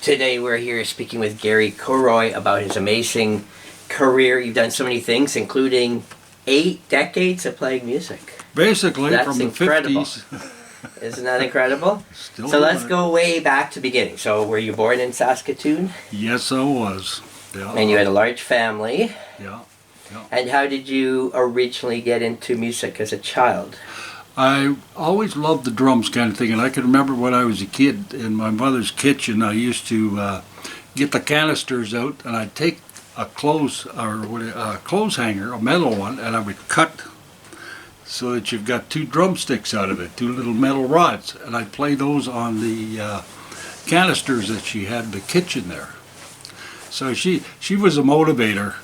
Today we're here speaking with Gary COROY about his amazing career. You've done so many things, including 8 decades of playing music. Basically, That's from the incredible. 50s. Isn't that incredible? Still So let's doing it. go way back to the beginning. So were you born in Saskatoon? Yes, I was. Yeah. And you had a large family. Yeah. And how did you originally get into music as a child? I always loved the drums kind of thing, and I can remember when I was a kid in my mother's kitchen, I used to get the canisters out, and I'd take a clothes hanger, a metal one, and I would cut so that you've got 2 drumsticks out of it, 2 little metal rods, and I'd play those on the canisters that she had in the kitchen there. So she was a motivator,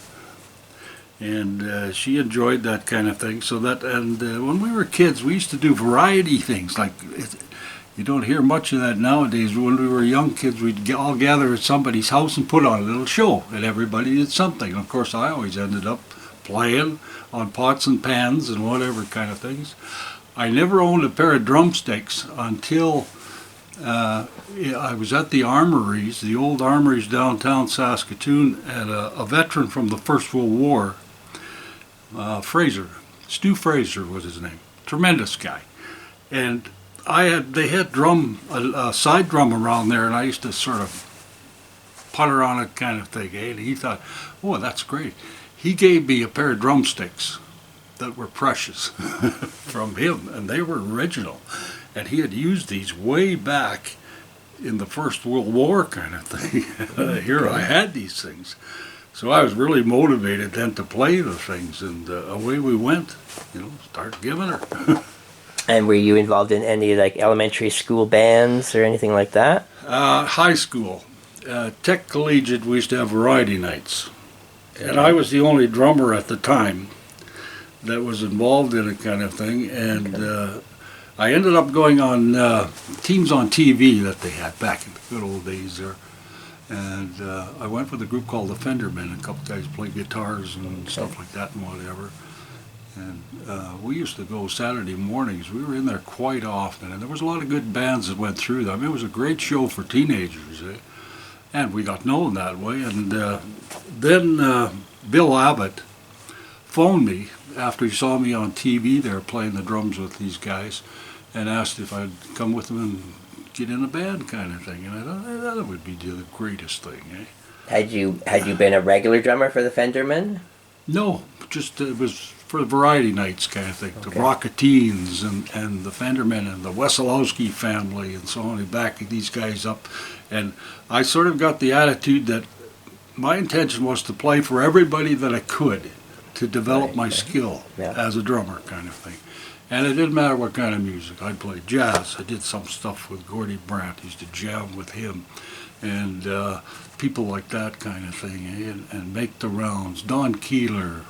and she enjoyed that kind of thing. So that, and when we were kids, we used to do variety things. Like, you don't hear much of that nowadays. When we were young kids, we'd all gather at somebody's house and put on a little show, and everybody did something. And of course, I always ended up playing on pots and pans and whatever kind of things. I never owned a pair of drumsticks until I was at the armories, the old armories downtown Saskatoon, and a veteran from the First World War, Stu Fraser was his name, tremendous guy, and they had a side drum around there, and I used to sort of putter on it kind of thing, and he thought, oh, that's great. He gave me a pair of drumsticks that were precious from him, and they were original, and he had used these way back in the First World War kind of thing. Here I had these things. So I was really motivated then to play the things, and away we went, start giving her. And were you involved in any like elementary school bands or anything like that? High school. Tech Collegiate, we used to have variety nights. And I was the only drummer at the time that was involved in it kind of thing, and I ended up going on teams on TV that they had back in the good old days there. And I went with a group called the Fendermen. A couple guys played guitars and stuff like that and whatever. And we used to go Saturday mornings. We were in there quite often, and there was a lot of good bands that went through that. I mean, it was a great show for teenagers, and we got known that way. And then Bill Abbott phoned me after he saw me on TV there playing the drums with these guys, and asked if I'd come with him and get in a band kind of thing. And I thought, that would be the greatest thing, Had you been a regular drummer for the Fendermen? No, just it was for variety nights kind of thing. Okay. The Rocketeens and the Fendermen and the Wesolowski family and so on. They backed these guys up. And I sort of got the attitude that my intention was to play for everybody that I could to develop my skill as a drummer kind of thing. And it didn't matter what kind of music. I played jazz. I did some stuff with Gordy Brandt. I used to jam with him. And people like that kind of thing. And make the rounds. Don Keeler.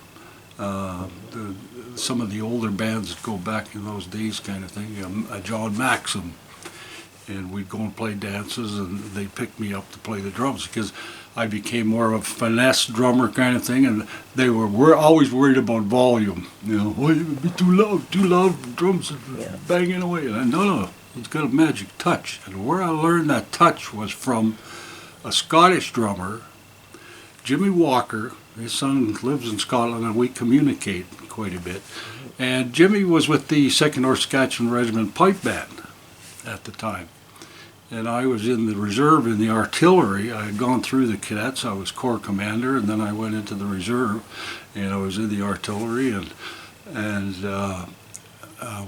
Some of the older bands that go back in those days kind of thing. John Maxim. And we'd go and play dances, and they'd pick me up to play the drums because I became more of a finesse drummer kind of thing, and they were always worried about volume. Oh, it would be too loud, the drums are banging away. And no, it's got a magic touch. And where I learned that touch was from a Scottish drummer, Jimmy Walker. His son lives in Scotland, and we communicate quite a bit. And Jimmy was with the 2nd North Saskatchewan Regiment Pipe Band at the time. And I was in the reserve in the artillery. I had gone through the cadets. I was corps commander, and then I went into the reserve, and I was in the artillery. And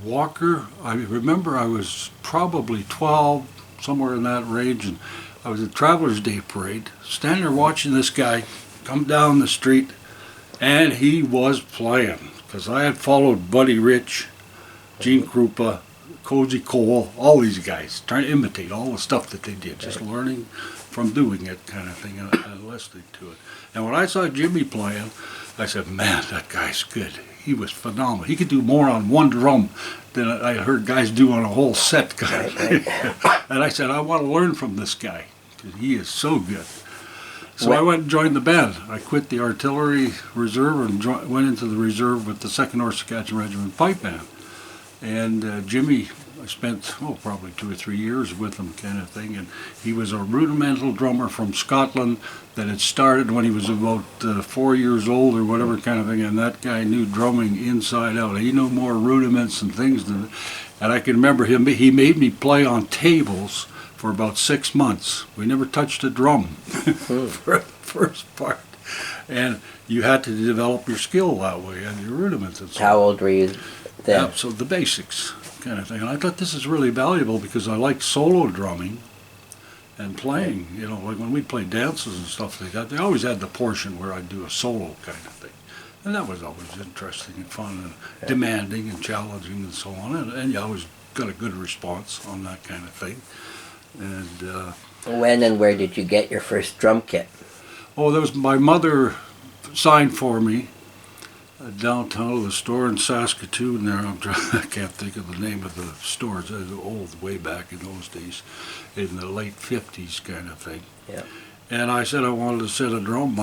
Walker, I remember I was probably 12, somewhere in that range, and I was at Travelers Day Parade, standing there watching this guy come down the street, and he was playing, because I had followed Buddy Rich, Gene Krupa, Cozy Cole, all these guys, trying to imitate all the stuff that they did, just learning from doing it kind of thing and listening to it. And when I saw Jimmy playing, I said, man, that guy's good. He was phenomenal. He could do more on one drum than I heard guys do on a whole set kind of thing. And I said, I want to learn from this guy, because he is so good. So I went and joined the band. I quit the artillery reserve and went into the reserve with the 2nd North Saskatchewan Regiment Pipe Band. And Jimmy I spent, probably 2 or 3 years with him kind of thing. And he was a rudimental drummer from Scotland that had started when he was about 4 years old or whatever kind of thing. And that guy knew drumming inside out. He knew more rudiments and things than, and I can remember him, he made me play on tables for about 6 months. We never touched a drum for the first part. And you had to develop your skill that way and your rudiments and so on. How old were you then? Yeah, so the basics kind of thing. And I thought this is really valuable because I like solo drumming and playing. You know, like when we played dances and stuff like that, they always had the portion where I'd do a solo kind of thing. And that was always interesting and fun and demanding and challenging and so on. And you always got a good response on that kind of thing. And when and where did you get your first drum kit? there was my mother signed for me downtown of the store in Saskatoon there. I can't think of the name of the stores. It was old, way back in those days, in the late 50s kind of thing. Yeah. And I said I wanted a set of drums,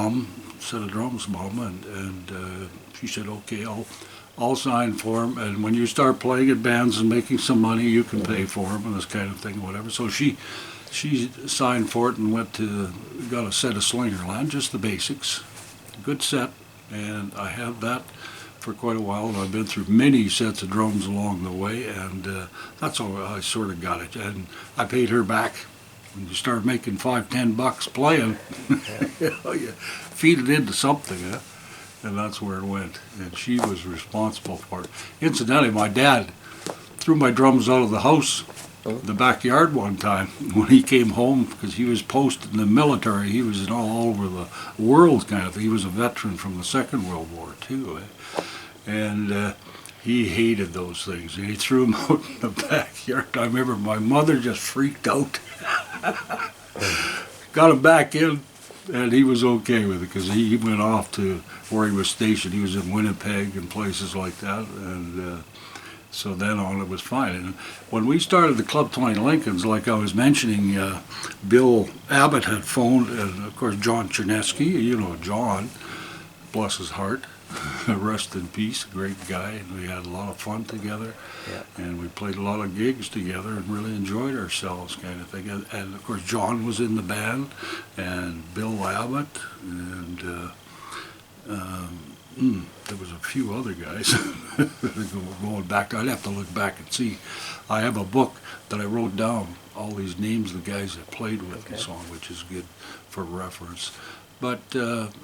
Mom, and she said, okay, I'll sign for them, and when you start playing in bands and making some money, you can pay for them and this kind of thing, whatever. So she signed for it and got a set of Slingerland, just the basics, good set, and I had that for quite a while, and I've been through many sets of drums along the way, and that's how I sort of got it. And I paid her back. When you start making $5-10 playing, you feed it into something, and that's where it went. And she was responsible for it. Incidentally, my dad threw my drums out of the house, the backyard one time when he came home, because he was posted in the military. He was all over the world kind of thing. He was a veteran from the Second World War too, and he hated those things, and he threw them out in the backyard. I remember my mother just freaked out. Got him back in, and he was okay with it because he went off to where he was stationed. He was in Winnipeg and places like that, and so then on it was fine. And when we started the Club 20 Lincolns, like I was mentioning, Bill Abbott had phoned, and of course John Chernesky, you know John, bless his heart, rest in peace, a great guy, and we had a lot of fun together. Yeah. And we played a lot of gigs together and really enjoyed ourselves kind of thing. And of course John was in the band, and Bill Abbott, and there was a few other guys going back. I'd have to look back and see. I have a book that I wrote down all these names of the guys that played with the song, which is good for reference. But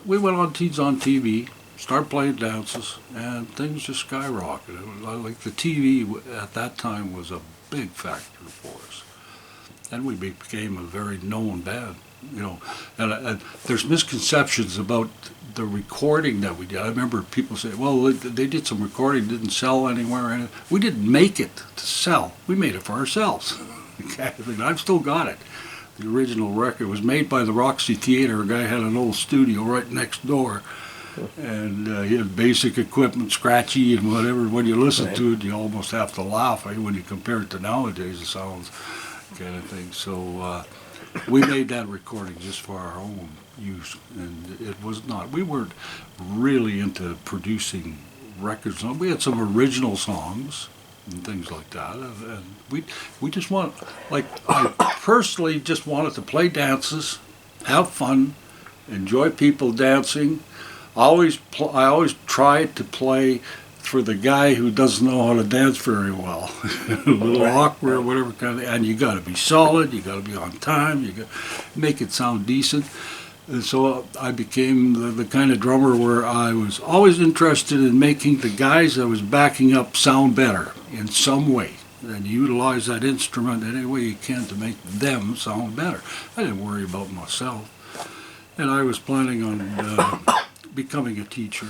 we went on TV, started playing dances, and things just skyrocketed. Like the TV at that time was a big factor for us, and we became a very known band. You know, and there's misconceptions about the recording that we did. I remember people say, well, they did some recording, didn't sell anywhere. And we didn't make it to sell. We made it for ourselves. I've still got it. The original record was made by the Roxy Theater. A guy had an old studio right next door, and he had basic equipment, scratchy and whatever. When you listen to it, you almost have to laugh when you compare it to nowadays. It sounds kind of thing. So we made that recording just for our own use, and it was not. We weren't really into producing records. We had some original songs and things like that, and we just want, like, I personally just wanted to play dances, have fun, enjoy people dancing. I always tried to play for the guy who doesn't know how to dance very well, a little awkward, whatever kind of, and you got to be solid, you got to be on time, you got to make it sound decent. And so I became the kind of drummer where I was always interested in making the guys I was backing up sound better in some way, and utilize that instrument any way you can to make them sound better. I didn't worry about myself, and I was planning on becoming a teacher.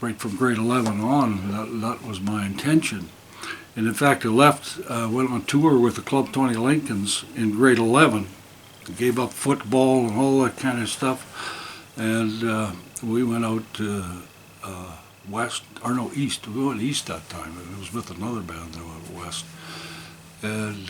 Right from grade 11 on, that was my intention. And in fact, I went on tour with the Club 20 Lincolns in grade 11. I gave up football and all that kind of stuff. And we went out east. We went east that time. It was with another band that went west. And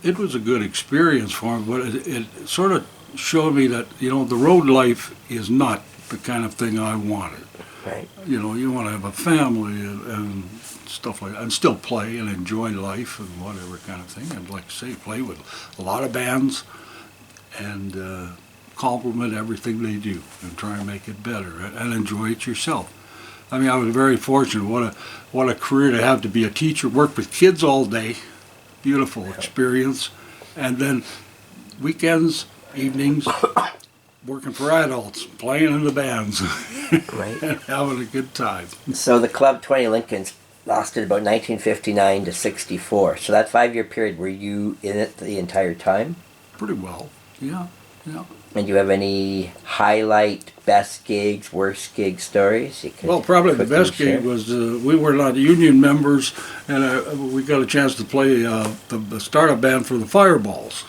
it was a good experience for me, but it sort of showed me that, you know, the road life is not the kind of thing I wanted. Right. You know, you want to have a family and stuff like that, and still play and enjoy life and whatever kind of thing. And like I say, play with a lot of bands and compliment everything they do and try and make it better and enjoy it yourself. I mean, I was very fortunate. What a career to have, to be a teacher, work with kids all day. Beautiful experience. And then weekends, evenings, working for adults, playing in the bands, Right. and having a good time. So the Club 20 Lincolns lasted about 1959 to 64. So that 5-year period, were you in it the entire time? Pretty well, yeah. And do you have any highlight, best gigs, worst gig stories? You could Well, probably the quickly best share? gig was we were not union members, and we got a chance to play the startup band for the Fireballs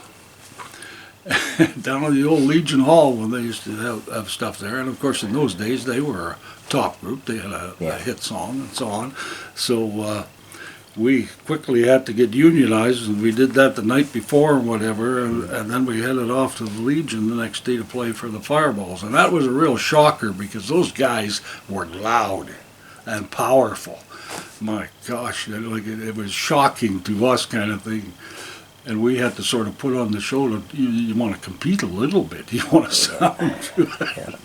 down at the old Legion Hall when they used to have stuff there. And of course, in those days, they were a top group. They had a hit song and so on. So we quickly had to get unionized, and we did that the night before and whatever, and then we headed off to the Legion the next day to play for the Fireballs. And that was a real shocker because those guys were loud and powerful. My gosh, it was shocking to us kind of thing. And we had to sort of put on the show that you want to compete a little bit. You want to sound good.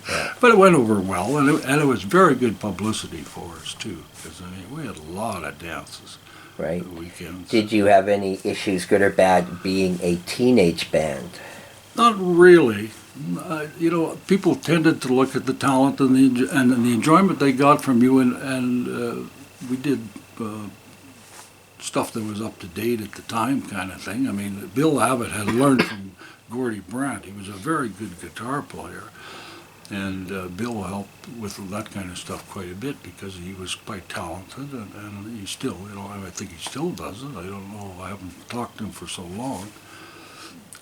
But it went over well, and it was very good publicity for us, too. Because, I mean, we had a lot of dances. Right. Weekends. Did you have any issues, good or bad, being a teenage band? Not really. People tended to look at the talent and the enjoyment they got from you, and we did stuff that was up to date at the time, kind of thing. I mean, Bill Abbott had learned from Gordy Brandt. He was a very good guitar player, and Bill helped with that kind of stuff quite a bit because he was quite talented, and he still, I think he still does it. I don't know. I haven't talked to him for so long,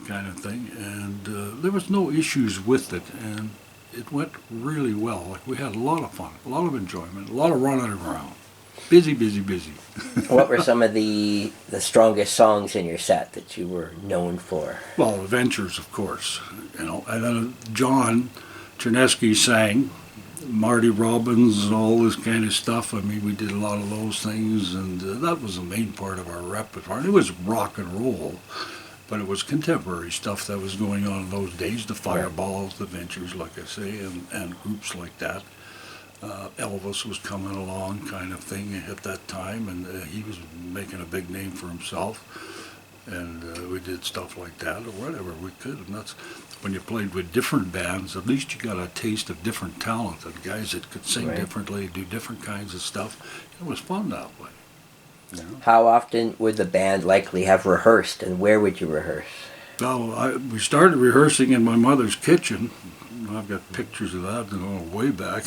kind of thing. And there was no issues with it, and it went really well. Like, we had a lot of fun, a lot of enjoyment, a lot of running around. Busy. What were some of the strongest songs in your set that you were known for? Well, Adventures, of course, and then John Chernesky sang, Marty Robbins and all this kind of stuff. I mean, we did a lot of those things, and that was the main part of our repertoire. And it was rock and roll, but it was contemporary stuff that was going on in those days, the Fireballs, the Ventures, like I say, and groups like that. Elvis was coming along, kind of thing, at that time, and he was making a big name for himself. And we did stuff like that, or whatever we could. And that's when you played with different bands, at least you got a taste of different talent, and guys that could sing differently, do different kinds of stuff. It was fun that way. How often would the band likely have rehearsed, and where would you rehearse? Well, we started rehearsing in my mother's kitchen. I've got pictures of that going way back.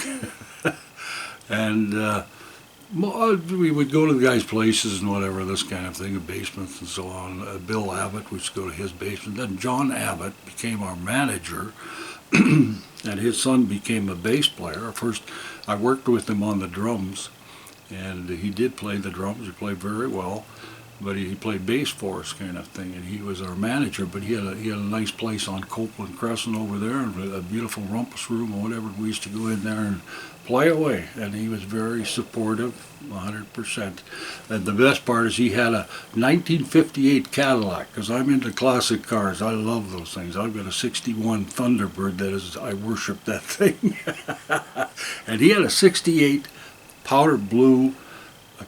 And we would go to the guys' places and whatever, this kind of thing, the basements and so on. Bill Abbott, we used to go to his basement. Then John Abbott became our manager, and his son became a bass player. First, I worked with him on the drums, and he did play the drums. He played very well, but he played bass for us, kind of thing. And he was our manager. But he had a nice place on Copeland Crescent over there, and a beautiful rumpus room or whatever. We used to go in there and play away, and he was very supportive, 100%. And the best part is he had a 1958 Cadillac, because I'm into classic cars. I love those things. I've got a 61 Thunderbird I worship that thing. And he had a 68 powder blue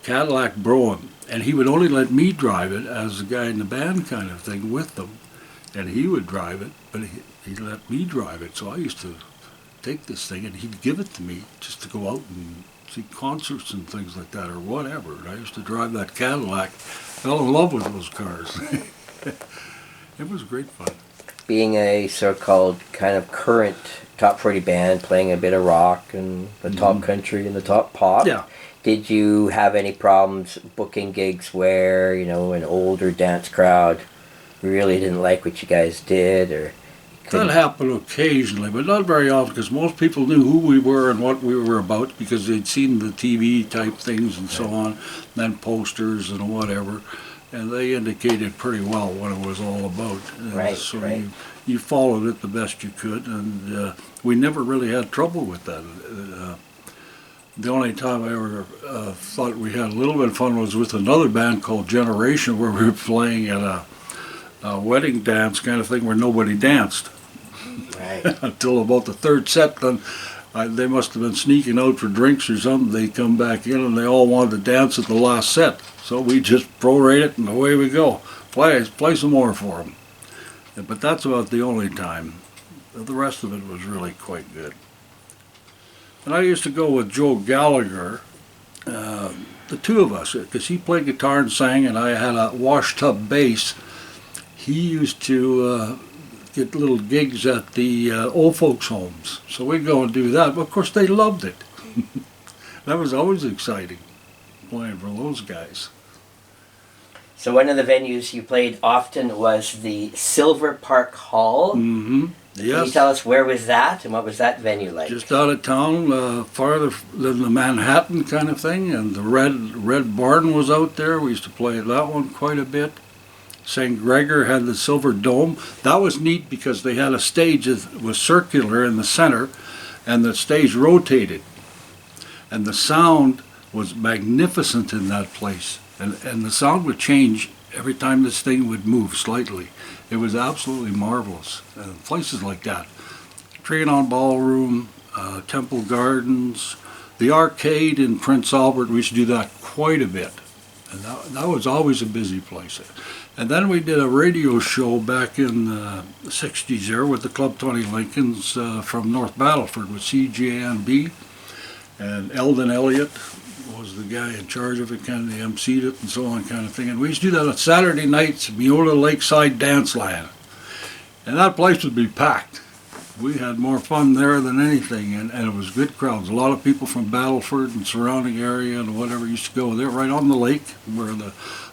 Cadillac Brougham, and he would only let me drive it as a guy in the band kind of thing with them. And he would drive it, but he let me drive it, so I used to take this thing, and he'd give it to me just to go out and see concerts and things like that, or whatever. And I used to drive that Cadillac. Fell in love with those cars. It was great fun. Being a so-called kind of current top 40 band, playing a bit of rock and the top country and the top pop, did you have any problems booking gigs where, an older dance crowd really didn't like what you guys did, or? That happened occasionally, but not very often, because most people knew who we were and what we were about, because they'd seen the TV type things and so on, and posters and whatever, and they indicated pretty well what it was all about. And so you followed it the best you could, and we never really had trouble with that. The only time I ever thought we had a little bit of fun was with another band called Generation, where we were playing at a wedding dance kind of thing where nobody danced. Right. Until about the third set, then they must have been sneaking out for drinks or something. They come back in and they all wanted to dance at the last set. So we just prorate it and away we go. Play some more for them. But that's about the only time. The rest of it was really quite good. And I used to go with Joe Gallagher, the two of us, because he played guitar and sang, and I had a washtub bass. He used to get little gigs at the old folks' homes. So we'd go and do that. But of course, they loved it. That was always exciting, playing for those guys. So one of the venues you played often was the Silver Park Hall. Mm-hmm. Yes. Can you tell us where was that and what was that venue like? Just out of town, farther than the Manhattan kind of thing, and the Red Barn was out there. We used to play that one quite a bit. St. Gregor had the Silver Dome. That was neat because they had a stage that was circular in the center, and the stage rotated. And the sound was magnificent in that place. And the sound would change every time this thing would move slightly. It was absolutely marvelous. Places like that. Trianon Ballroom, Temple Gardens, the arcade in Prince Albert, we used to do that quite a bit. And that was always a busy place. And then we did a radio show back in the 60s there with the Club 20 Lincolns from North Battleford with CJNB. And Eldon Elliott was the guy in charge of it, kind of emceed it and so on kind of thing. And we used to do that on Saturday nights, Meola Lakeside Dance Land. And that place would be packed. We had more fun there than anything, and it was good crowds. A lot of people from Battleford and surrounding area and whatever used to go there, right on the lake where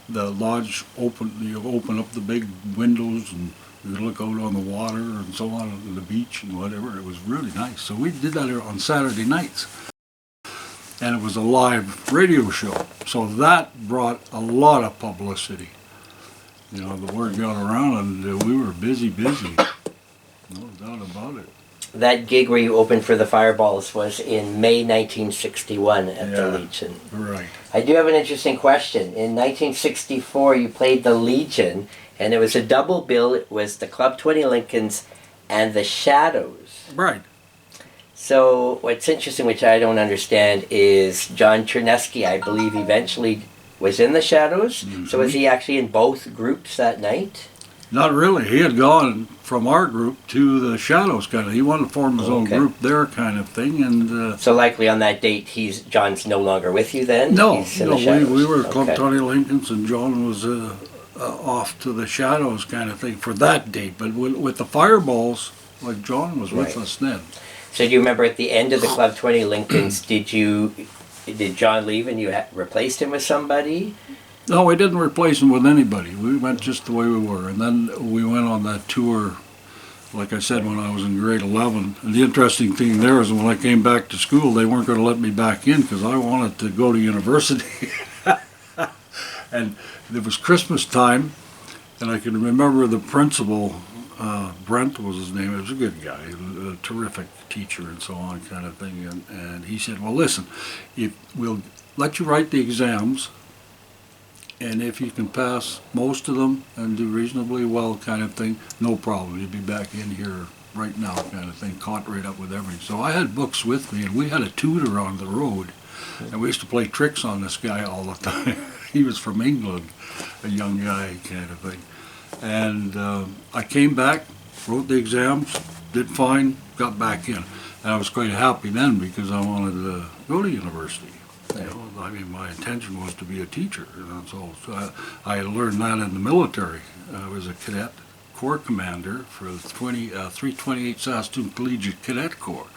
the lodge opened. You open up the big windows and you look out on the water and so on, and the beach and whatever. It was really nice. So we did that on Saturday nights. And it was a live radio show. So that brought a lot of publicity. You know, the word got around and we were busy. No doubt about it. That gig where you opened for the Fireballs was in May 1961 at the Legion. Right. I do have an interesting question. In 1964 you played the Legion, and it was a double bill. It was the Club 20 Lincolns and the Shadows. Right. So what's interesting, which I don't understand, is John Chernesky, I believe, eventually was in the Shadows. Mm-hmm. So was he actually in both groups that night? Not really. He had gone from our group to the Shadows kind of. He wanted to form his own group there kind of thing. And so likely on that date, John's no longer with you then? No, we were Club 20 Lincolns, and John was off to the Shadows kind of thing for that date. But with the Fireballs, like John was with us then. So do you remember at the end of the Club 20 Lincolns, did John leave and you replaced him with somebody? No, we didn't replace him with anybody. We went just the way we were. And then we went on that tour, like I said, when I was in grade 11. And the interesting thing there is when I came back to school, they weren't going to let me back in because I wanted to go to university. And it was Christmas time, and I can remember the principal, Brent was his name. He was a good guy, a terrific teacher and so on kind of thing. And he said, well, listen, we'll let you write the exams, and if you can pass most of them and do reasonably well kind of thing, no problem. You'll be back in here right now kind of thing, caught right up with everything. So I had books with me, and we had a tutor on the road, and we used to play tricks on this guy all the time. He was from England, a young guy kind of thing. And I came back, wrote the exams, did fine, got back in. And I was quite happy then because I wanted to go to university. You know, I mean, my intention was to be a teacher, and that's all. So I learned that in the military. I was a cadet corps commander for the 328 Saskatoon Collegiate Cadet Corps.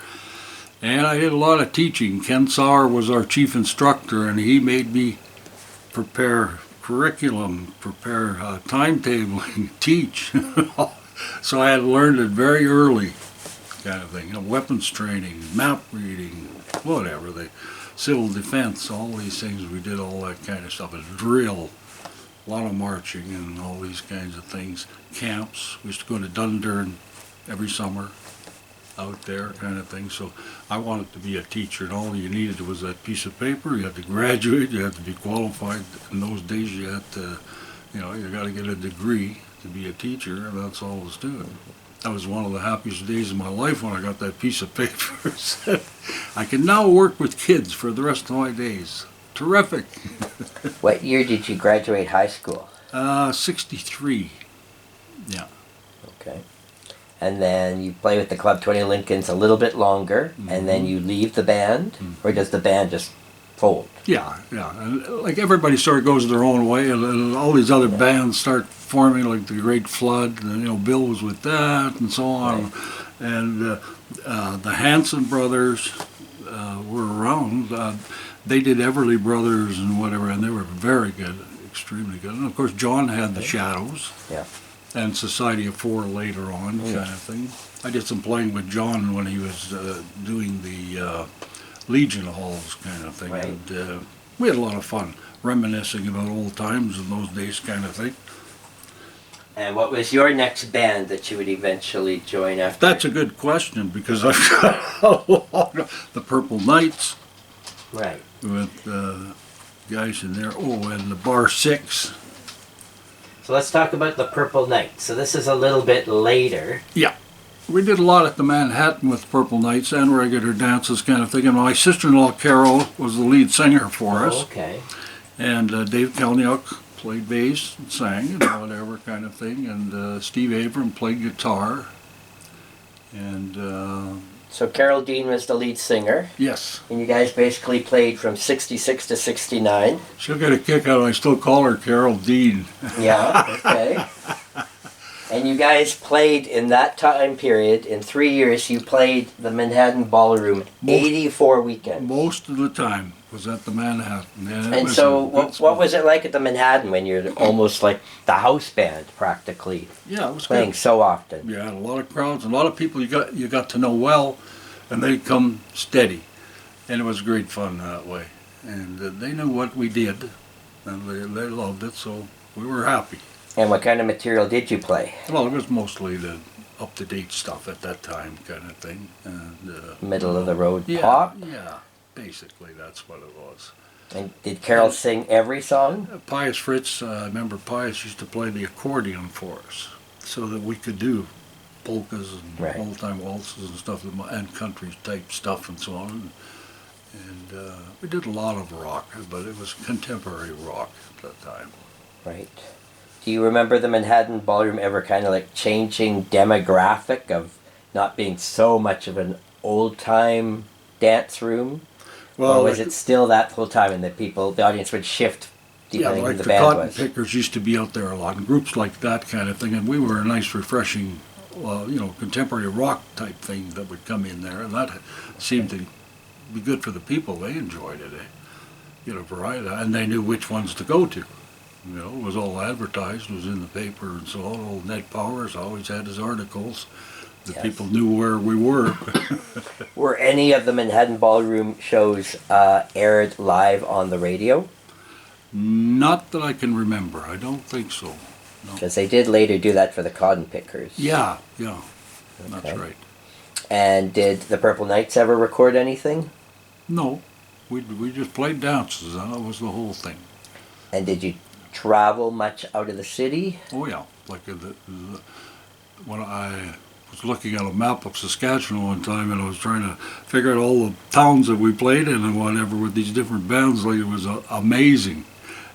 And I did a lot of teaching. Ken Sauer was our chief instructor, and he made me prepare curriculum, prepare timetabling, teach. So I had learned it very early, kind of thing. You know, weapons training, map reading, whatever. Civil defense, all these things. We did all that kind of stuff. A drill, a lot of marching and all these kinds of things. Camps. We used to go to Dundurn every summer. out there kind of thing. So I wanted to be a teacher, and all you needed was that piece of paper. You had to graduate, you had to be qualified. In those days you had to, you know, you got to get a degree to be a teacher, and that's all it was doing. That was one of the happiest days of my life when I got that piece of paper. I can now work with kids for the rest of my days. Terrific. What year did you graduate high school? 63. Yeah. Okay. And then you play with the Club 20 Lincolns a little bit longer, and then you leave the band, or does the band just fold? Yeah, yeah. And like everybody sort of goes their own way, and all these other bands start forming, like the Great Flood, and, you know, Bill was with that, and so on. Right. And the Hanson brothers were around. They did Everly Brothers and whatever, and they were very good, extremely good. And of course, John had the Shadows. Yeah. And Society of Four later on, kind of thing. I did some playing with John when he was doing the Legion Halls kind of thing. Right. And we had a lot of fun reminiscing about old times in those days kind of thing. And what was your next band that you would eventually join after? That's a good question, because I've got a lot of the Purple Knights. Right. With guys in there. Oh, and the Bar Six. So let's talk about the Purple Knights. So this is a little bit later. Yeah. We did a lot at the Manhattan with Purple Knights and regular dances kind of thing. And my sister-in-law, Carol, was the lead singer for us. Okay. And Dave Kalniuk played bass and sang and whatever kind of thing. And Steve Abram played guitar. And... so Carol Dean was the lead singer. Yes. And you guys basically played from 66 to 69. She'll get a kick out of it. I still call her Carol Dean. Yeah, okay. And you guys played in that time period, in 3 years, you played the Manhattan Ballroom 84 weekends. Most of the time was at the Manhattan. And so what was it like at the Manhattan when you're almost like the house band practically? Yeah, it was playing good. So often. Yeah, a lot of crowds, a lot of people you got to know well, and they'd come steady. And it was great fun that way. And they knew what we did, and they loved it, so we were happy. And what kind of material did you play? Well, it was mostly the up-to-date stuff at that time kind of thing. And, middle-of-the-road pop? Yeah, basically that's what it was. And did Carol sing every song? Pius Fritz, I remember Pius used to play the accordion for us so that we could do polkas and old-time waltzes and stuff, and country-type stuff and so on. And we did a lot of rock, but it was contemporary rock at that time. Right. Do you remember the Manhattan Ballroom ever kind of like changing demographic of not being so much of an old-time dance room? Well, or was it still that full time and the audience would shift depending on who the band was? Yeah, like the Cotton Pickers used to be out there a lot, and groups like that kind of thing, and we were a nice, refreshing, contemporary rock type thing that would come in there, and that seemed to be good for the people. They enjoyed it. A variety, and they knew which ones to go to. It was all advertised, it was in the paper and so on. Old Ned Powers always had his articles. The people knew where we were. Were any of the Manhattan Ballroom shows aired live on the radio? Not that I can remember. I don't think so. Because they did later do that for the Cotton Pickers. Yeah. That's right. And did the Purple Knights ever record anything? No. We just played dances. That was the whole thing. And did you travel much out of the city? Oh yeah, like when I was looking at a map of Saskatchewan one time, and I was trying to figure out all the towns that we played in and whatever with these different bands. Like, it was amazing,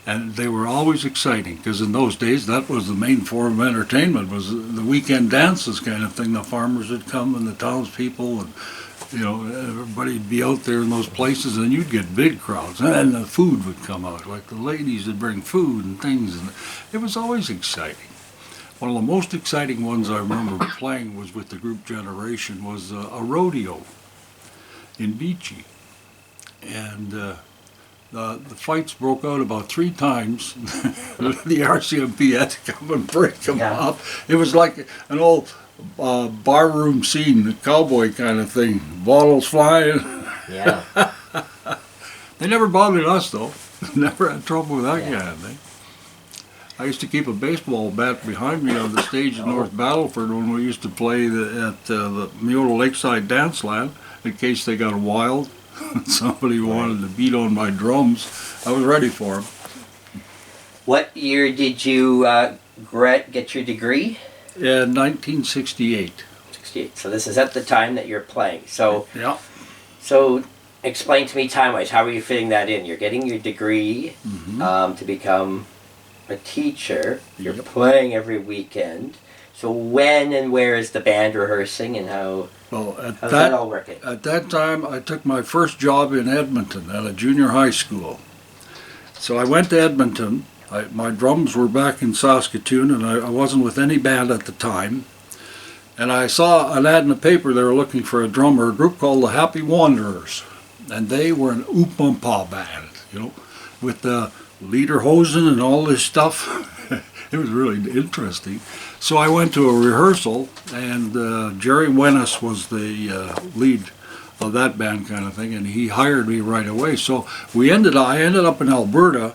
and they were always exciting, because in those days that was the main form of entertainment, was the weekend dances kind of thing. The farmers would come and the townspeople, and everybody'd be out there in those places, and you'd get big crowds, and the food would come out. Like, the ladies would bring food and things, and it was always exciting. One of the most exciting ones I remember playing was with the group Generation, was a rodeo in Beachy. And the fights broke out about 3 times. The RCMP had to come and break them up. It was like an old barroom scene, the cowboy kind of thing. Bottles flying. Yeah. They never bothered us, though. Never had trouble with that kind of thing. I used to keep a baseball bat behind me on the stage in North Battleford when we used to play at the Miota Lakeside Dance Land in case they got wild. Somebody wanted to beat on my drums. I was ready for them. What year did you get your degree? In 1968. 68. So this is at the time that you're playing. So yeah. So explain to me time-wise, how are you fitting that in? You're getting your degree to become a teacher. You're playing every weekend. So when and where is the band rehearsing, and how's that all working? At that time, I took my first job in Edmonton at a junior high school. So I went to Edmonton. My drums were back in Saskatoon, and I wasn't with any band at the time. And I saw an ad in the paper. They were looking for a drummer, a group called the Happy Wanderers. And they were an oop-um-pa band, with the lederhosen and all this stuff. It was really interesting. So I went to a rehearsal, and Jerry Wennis was the lead of that band kind of thing, and he hired me right away. So I ended up in Alberta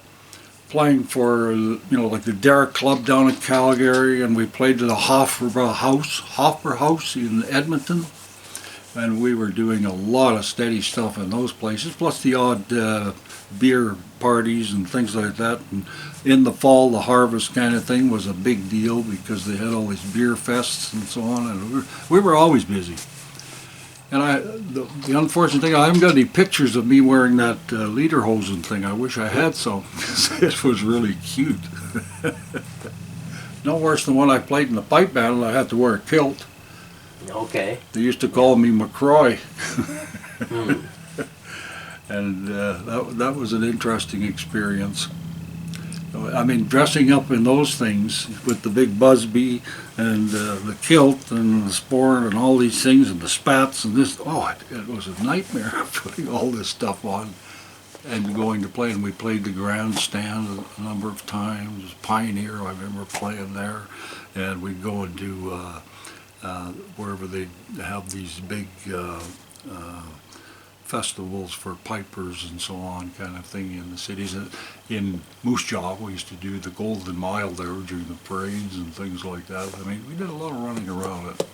playing for, like the Derrick Club down in Calgary, and we played to the Hoffer House in Edmonton. And we were doing a lot of steady stuff in those places, plus the odd beer parties and things like that. And in the fall, the harvest kind of thing was a big deal because they had all these beer fests and so on, and we were always busy. And the unfortunate thing, I haven't got any pictures of me wearing that lederhosen thing. I wish I had some, because it was really cute. No worse than when I played in the pipe band and I had to wear a kilt. Okay. They used to call me McCroy. And that was an interesting experience. I mean, dressing up in those things with the big busby and the kilt and the sporran and all these things and the spats and this, it was a nightmare putting all this stuff on and going to play. And we played the grandstand a number of times. Pioneer, I remember playing there. And we'd go and do wherever they have these big festivals for pipers and so on, kind of thing in the cities. In Moose Jaw, we used to do the Golden Mile there during the parades and things like that. I mean, we did a lot of running around it.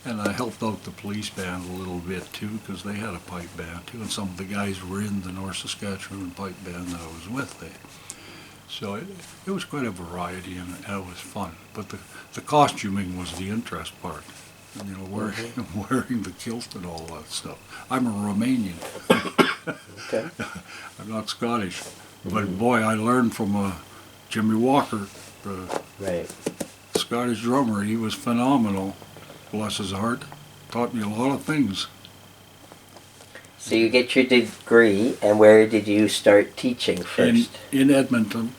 And I helped out the police band a little bit too, because they had a pipe band too, and some of the guys were in the North Saskatchewan pipe band that I was with. So it was quite a variety, and it was fun. But the costuming was the interest part. Wearing the kilt and all that stuff. I'm a Romanian. Okay. I'm not Scottish. But boy, I learned from Jimmy Walker, the Scottish drummer. He was phenomenal. Bless his heart. Taught me a lot of things. So you get your degree, and where did you start teaching first? In Edmonton,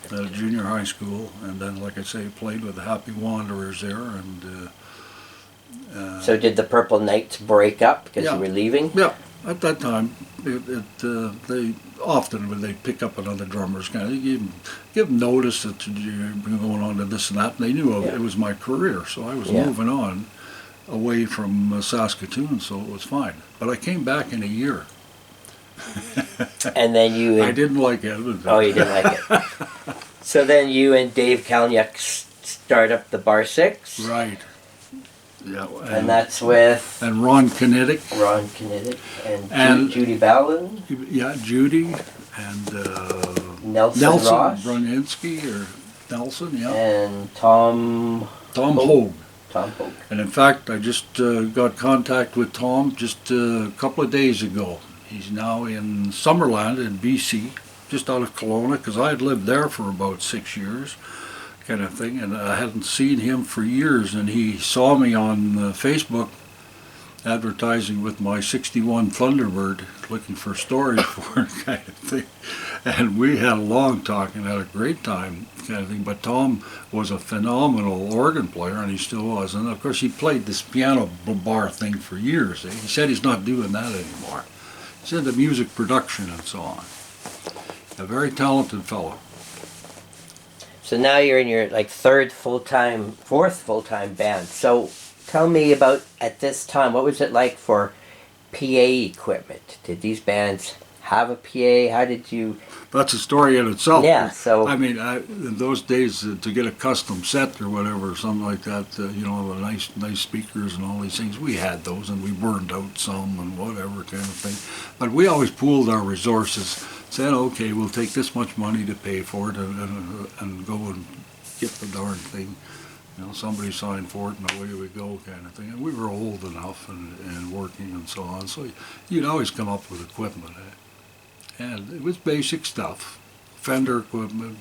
at a junior high school, and then, like I say, played with the Happy Wanderers there, and so did the Purple Knights break up because you were leaving? Yeah, at that time, they often when they pick up another drummer's kind of give them notice that you're going on to this and that. And they knew it was my career, so I was moving on away from Saskatoon, so it was fine. But I came back in a year. And then I didn't like Edmonton. Oh, you didn't like it. So then you and Dave Kalniak start up the Bar 6? Right. Yeah, and that's with... And Ron Kinetic. Ron Kinetic. And Judy Ballin. Yeah, Judy. And Nelson Ross. Bruninsky, or Nelson, yeah. And Tom Hogue. Tom Hogue. And in fact, I just got contact with Tom just a couple of days ago. He's now in Summerland in BC, just out of Kelowna, because I had lived there for about 6 years. Kind of thing, and I hadn't seen him for years, and he saw me on Facebook advertising with my 61 Thunderbird, looking for stories for it, kind of thing. And we had a long talk and had a great time, kind of thing. But Tom was a phenomenal organ player, and he still was. And of course, he played this piano bar thing for years. He said he's not doing that anymore. He's into music production and so on. A very talented fellow. So now you're in your fourth full-time band. So tell me about, at this time, what was it like for PA equipment? Did these bands have a PA? How did you? That's a story in itself. Yeah. So I mean, in those days, to get a custom set or whatever, something like that, you know, the nice speakers and all these things, we had those, and we burned out some and whatever kind of thing. But we always pooled our resources. Said, okay, we'll take this much money to pay for it, and go and get the darn thing. You know, somebody signed for it, and away we go, kind of thing. And we were old enough and working and so on, so you'd always come up with equipment. And it was basic stuff, Fender equipment.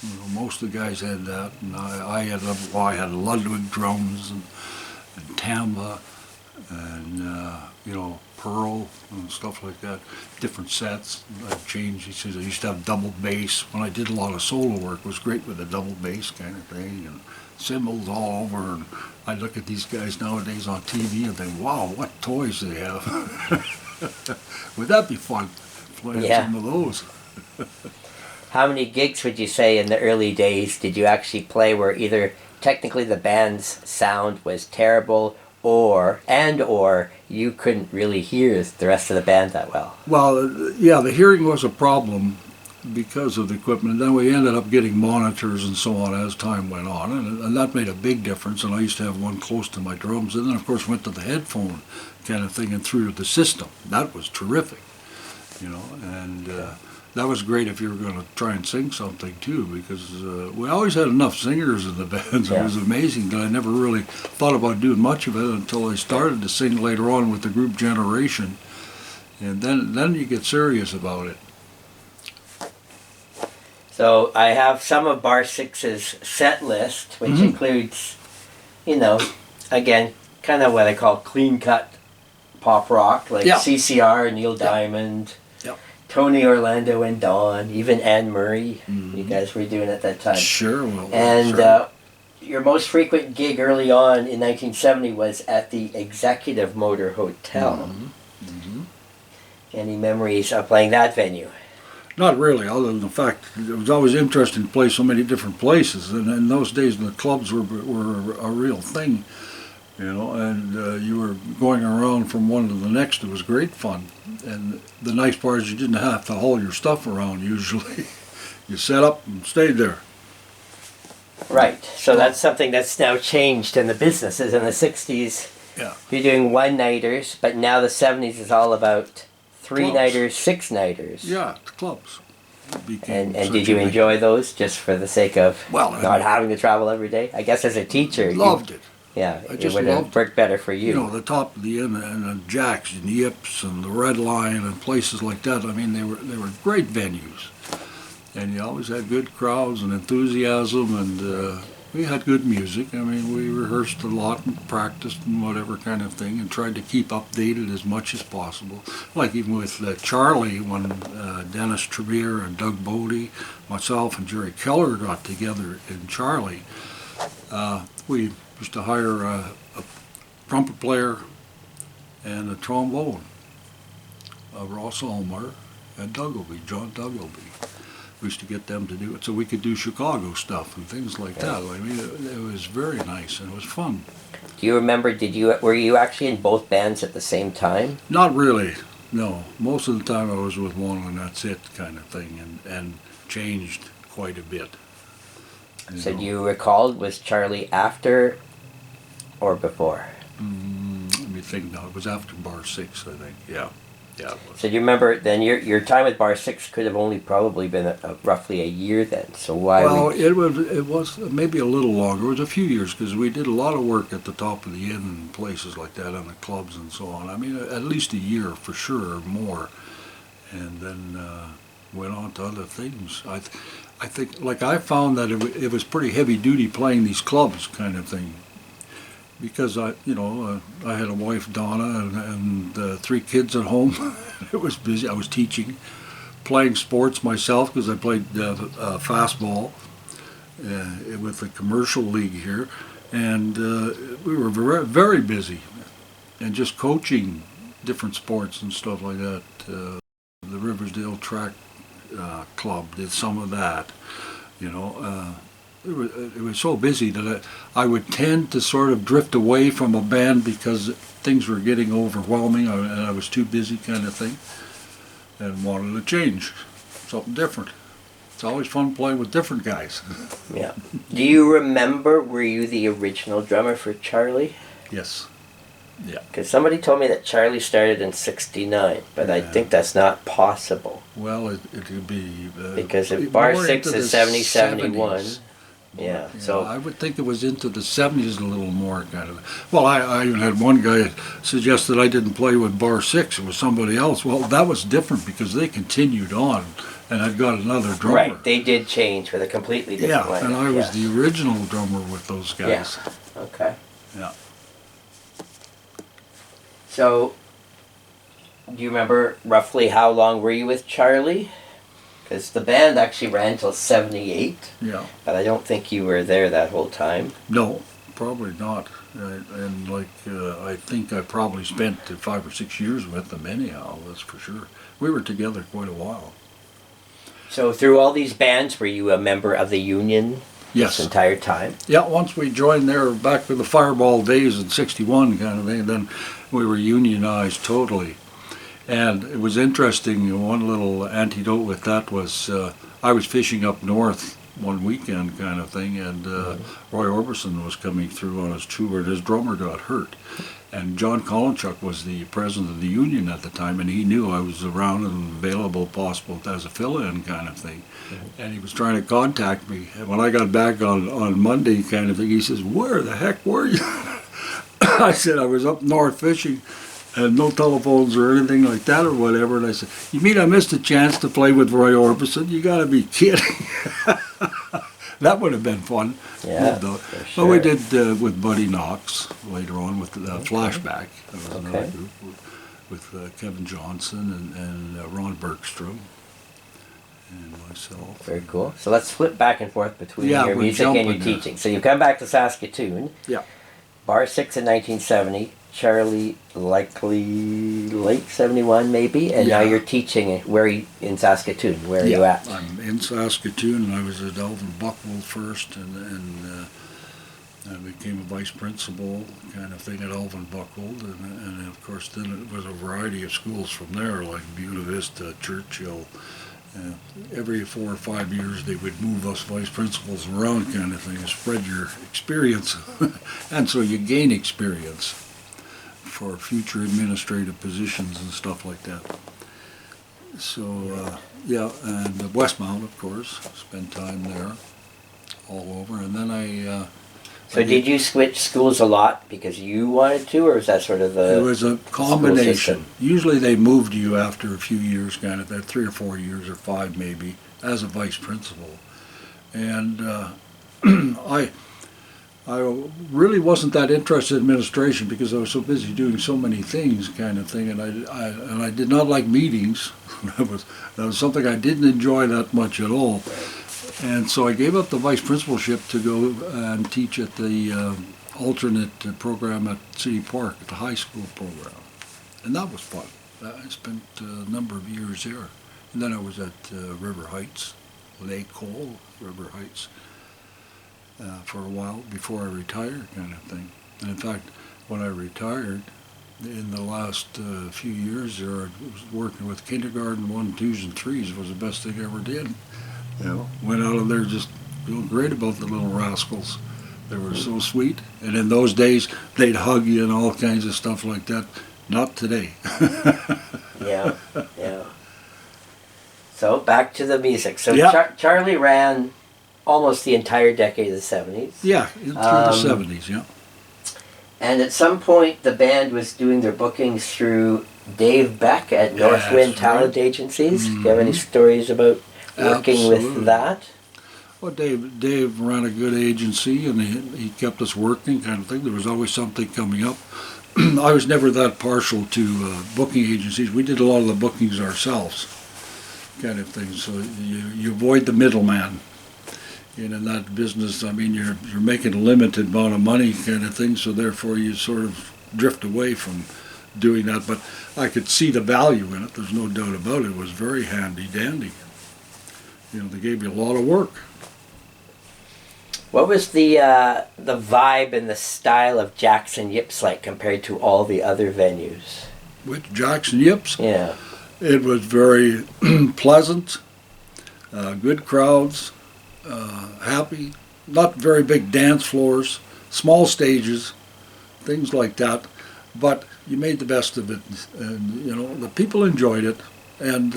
You know, most of the guys had that, and I had Ludwig drums and Tamba, and you know, Pearl and stuff like that. Different sets. I've changed. He says I used to have double bass. When I did a lot of solo work, it was great with a double bass kind of thing, and cymbals all over. And I look at these guys nowadays on TV and think, wow, what toys they have. Would that be fun? Playing some of those. How many gigs would you say in the early days did you actually play where either technically the band's sound was terrible or you couldn't really hear the rest of the band that well? Well, yeah, the hearing was a problem because of the equipment. And then we ended up getting monitors and so on as time went on, and that made a big difference. And I used to have one close to my drums, and then of course went to the headphone kind of thing and through the system. That was terrific. You know, and that was great if you were going to try and sing something too, because we always had enough singers in the bands. It was amazing that I never really thought about doing much of it until I started to sing later on with the group Generation, and then you get serious about it. So I have some of Bar 6's set list, which includes, you know, again, kind of what I call clean-cut pop rock, like CCR, Neil Diamond, Tony Orlando and Dawn, even Anne Murray, you guys were doing at that time. Sure. Well, and your most frequent gig early on in 1970 was at the Executive Motor Hotel. Any memories of playing that venue? Not really, other than the fact it was always interesting to play so many different places. And in those days, the clubs were a real thing. You know, and you were going around from one to the next. It was great fun. And the nice part is you didn't have to haul your stuff around usually. You set up and stayed there. Right. So that's something that's now changed in the businesses. In the 60s, you're doing one-nighters, but now the 70s is all about three-nighters, six-nighters. Yeah, clubs. And did you enjoy those just for the sake of not having to travel every day? I guess as a teacher, loved it. Yeah, I just it would have worked better for you. You know, the Top of the Inn and Jack's and Yips and the Red Lion and places like that. I mean, they were great venues, and you always had good crowds and enthusiasm, and we had good music. I mean, we rehearsed a lot and practiced and whatever kind of thing, and tried to keep updated as much as possible. Like even with Charlie, when Dennis Trevere and Doug Bodie, myself and Jerry Keller got together in Charlie, we used to hire a trumpet player and a trombone, Ross Ulmer and John Duggleby. We used to get them to do it so we could do Chicago stuff and things like that. I mean, it was very nice and it was fun. Do you remember, were you actually in both bands at the same time? Not really, no. Most of the time I was with one and that's it kind of thing, and changed quite a bit. So do you recall, was Charlie after or before? Let me think now. It was after Bar 6, I think. Yeah. Yeah. So do you remember then your time with Bar 6 could have only probably been roughly a year then. So why? Well, it was maybe a little longer. It was a few years because we did a lot of work at the Top of the Inn and places like that, and the clubs and so on. I mean, at least a year for sure or more, and then went on to other things. I think, like, I found that it was pretty heavy duty playing these clubs kind of thing, because I had a wife, Donna, and 3 kids at home. It was busy. I was teaching, playing sports myself because I played fastball with the commercial league here, and we were very, very busy, and just coaching different sports and stuff like that. The Riversdale Track Club did some of that, It was so busy that I would tend to sort of drift away from a band because things were getting overwhelming and I was too busy kind of thing. and wanted to change, something different. It's always fun playing with different guys. Yeah. Do you remember, were you the original drummer for Charlie? Yes. Yeah. Because somebody told me that Charlie started in '69, but I think that's not possible. Well, it could be... because if Bar 6 is 70, 71... Yeah, so I would think it was into the 70s a little more, kind of. Well, I even had one guy suggest that I didn't play with Bar 6, it was somebody else. Well, that was different because they continued on, and I've got another drummer. Right, they did change with a completely different Yeah, lineup. and I was the original drummer with those guys. Yeah, okay. Yeah. So, do you remember roughly how long were you with Charlie? Because the band actually ran till '78. Yeah. But I don't think you were there that whole time. No, probably not. And I think I probably spent 5 or 6 years with them anyhow, that's for sure. We were together quite a while. So through all these bands, were you a member of the union Yes. this entire time? Yeah, once we joined there back with the Fireball days in '61 kind of thing, then we were unionized totally. And it was interesting, one little anecdote with that was I was fishing up north one weekend kind of thing, and Roy Orbison was coming through on his tour, and his drummer got hurt. And John Kolinchuk was the president of the union at the time, and he knew I was around and available, possible as a fill-in kind of thing. And he was trying to contact me. And when I got back on Monday kind of thing, he says, "Where the heck were you?" I said, "I was up north fishing." And no telephones or anything like that or whatever. And I said, "You mean I missed a chance to play with Roy Orbison? You got to be kidding." That would have been fun. Yeah, for sure. Well, we did with Buddy Knox later on with Flashback. That was another group with Kevin Johnson and Ron Bergstrom and myself. Very cool. So let's flip back and forth between your we're music and your jumping teaching. So you come back to Saskatoon. Yeah. Bar 6 in 1970. Charlie likely late '71 maybe, and now you're teaching in Saskatoon. Where are you at? I'm in Saskatoon, and I was at Elvin Buckwold first, and I became a vice principal kind of thing at Elvin Buckwold, and of course then it was a variety of schools from there, like Buena Vista, Churchill. Every 4 or 5 years they would move us vice principals around kind of thing, and spread your experience, and so you gain experience for future administrative positions and stuff like that. So, and Westmount, of course, spent time there, all over, and then So did you switch schools a lot because you wanted to, or was that sort of the... It was a combination. Usually they moved you after a few years, kind of, 3 or 4 years, or 5 maybe, as a vice principal. And I really wasn't that interested in administration because I was so busy doing so many things, kind of thing, and I did not like meetings. that was something I didn't enjoy that much at all. And so I gave up the vice principalship to go and teach at the alternate program at City Park, at the high school program, and that was fun. I spent a number of years there, and then I was at River Heights, Lake Cole, River Heights. For a while before I retired, kind of thing. And in fact, when I retired, in the last few years there, I was working with kindergarten 1, 2s, and 3s. It was the best thing I ever did. You know, went out of there just feeling great about the little rascals. They were so sweet. And in those days, they'd hug you and all kinds of stuff like that. Not today. Yeah. So back to the music. So Charlie ran almost the entire decade of the 70s. Yeah, through the 70s, yeah. And at some point, the band was doing their bookings through Dave Beck at Northwind Talent Agencies. Do you have any stories about working with that? Well, Dave ran a good agency, and he kept us working, kind of thing. There was always something coming up. I was never that partial to booking agencies. We did a lot of the bookings ourselves, kind of thing. So you avoid the middleman. In that business, I mean, you're making a limited amount of money, kind of thing. So therefore, you sort of drift away from doing that. But I could see the value in it. There's no doubt about it. It was very handy dandy. They gave you a lot of work. What was the vibe and the style of Jackson Yips like compared to all the other venues? With Jackson Yips? Yeah. It was very pleasant, good crowds, happy, not very big dance floors, small stages, things like that. But you made the best of it, and you know the people enjoyed it. And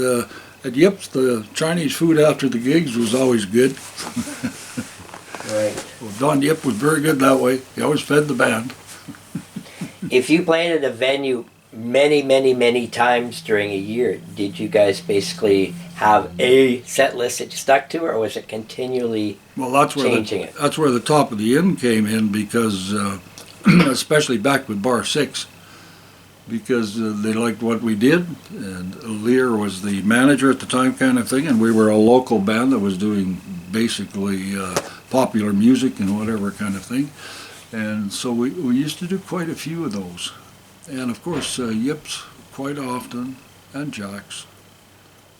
at Yip's, the Chinese food after the gigs was always good. Right. Well, Don Yip was very good that way. He always fed the band. If you played at a venue many times during a year, did you guys basically have a set list that you stuck to, or was it continually changing it? That's where the top of the inn came in, because especially back with Bar 6, because they liked what we did, and Lear was the manager at the time, kind of thing, and we were a local band that was doing basically popular music and whatever kind of thing. And so we used to do quite a few of those. And of course, Yips quite often, and Jack's.